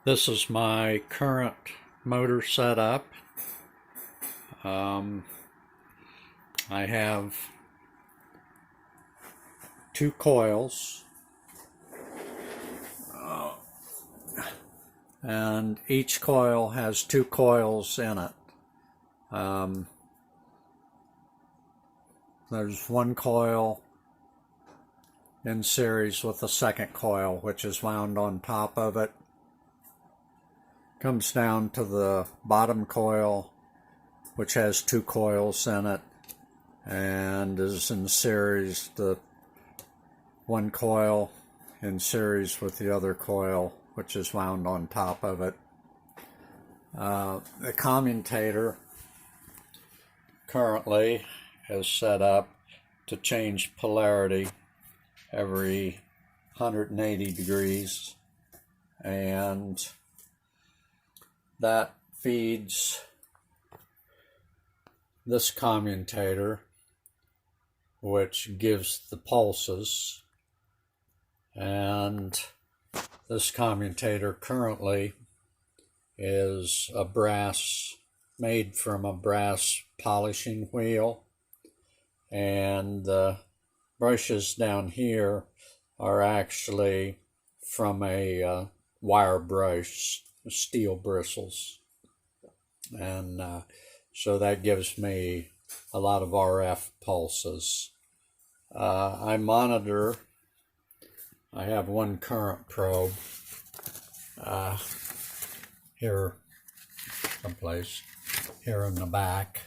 This is my current motor setup. I have two coils, and each coil has two coils in it. There's one coil in series with the second coil, which is wound on top of it. Comes down to the bottom coil, which has two coils in it, and is in series, the one coil in series with the other coil, which is wound on top of it. The commutator currently is set up to change polarity every 180 degrees, and that feeds this commutator, which gives the pulses. And this commutator currently is made from a brass polishing wheel, and the brushes down here are actually from a wire brush, steel bristles, and so that gives me a lot of RF pulses. I have one current probe here someplace here in the back.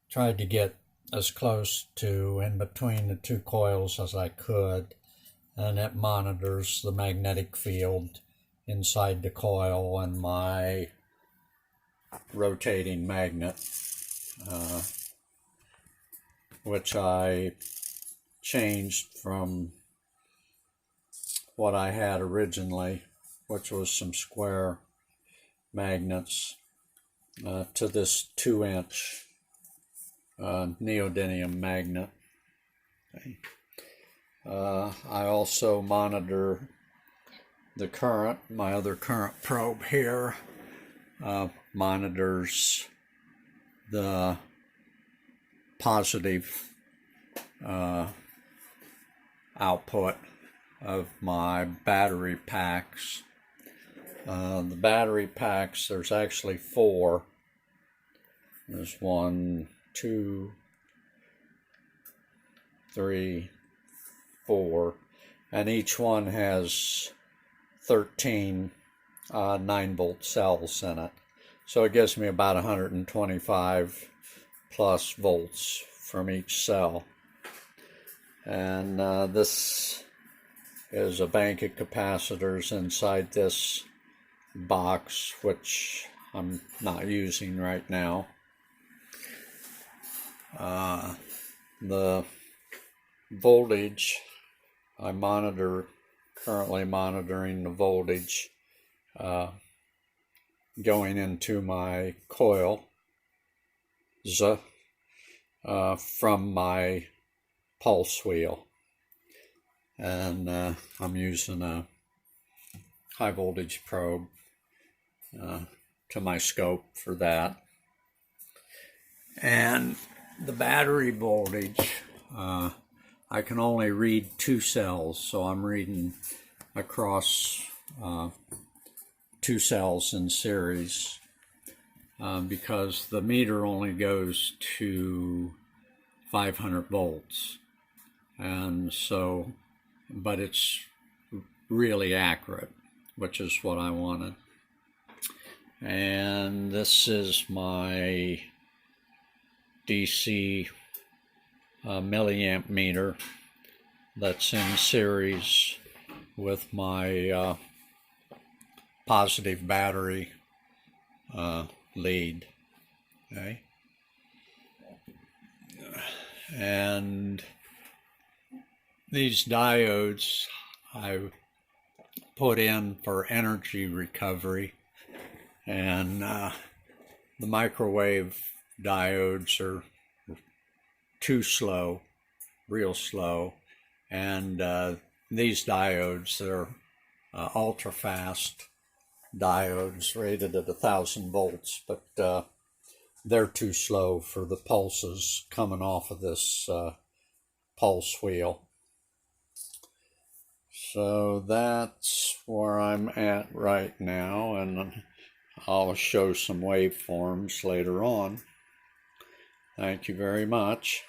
Tried to get as close to in between the two coils as I could, and it monitors the magnetic field inside the coil and my rotating magnet, which I changed from what I had originally, which was some square magnets, to this 2-inch neodymium magnet. Okay. I also monitor the current. My other current probe here monitors the positive output of my battery packs. The battery packs, there's actually 4. There's 1, 2, 3, 4, and each one has 13 9-volt cells in it. So it gives me about 125 plus volts from each cell. And this is a bank of capacitors inside this box, which I'm not using right now. The voltage, currently monitoring the voltage going into my coil from my pulse wheel, and I'm using a high voltage probe to my scope for that. And the battery voltage, I can only read 2 cells, so I'm reading across 2 cells in series, because the meter only goes to 500 volts, and so, but it's really accurate, which is what I wanted. And this is my DC milliamp meter that's in series with my positive battery lead. Okay, and these diodes I put in for energy recovery, and the microwave diodes are too slow, real slow, and these diodes are ultra fast diodes rated at 1,000 volts, but they're too slow for the pulses coming off of this pulse wheel. So that's where I'm at right now, and I'll show some waveforms later on. Thank you very much.